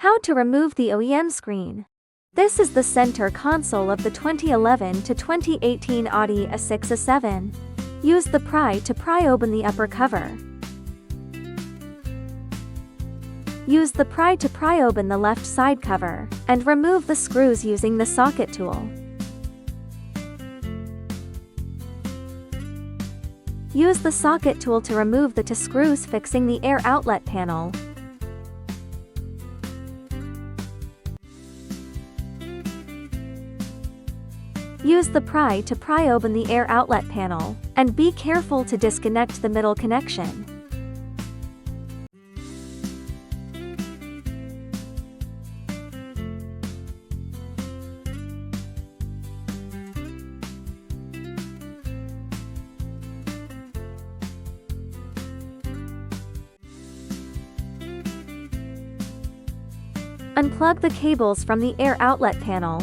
How to remove the OEM screen. This is the center console of the 2011 to 2018 Audi A6 A7. Use the pry to pry open the upper cover. Use the pry to pry open the left side cover, and remove the screws using the socket tool. Use the socket tool to remove the two screws fixing the air outlet panel. Use the pry to pry open the air outlet panel, and be careful to disconnect the middle connection. Unplug the cables from the air outlet panel.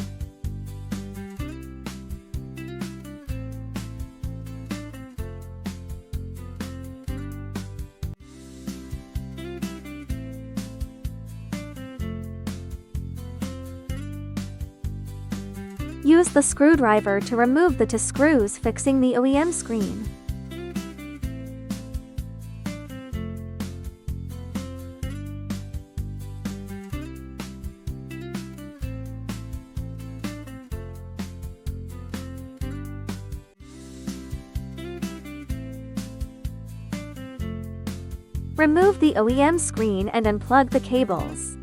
Use the screwdriver to remove the two screws fixing the OEM screen. Remove the OEM screen and unplug the cables.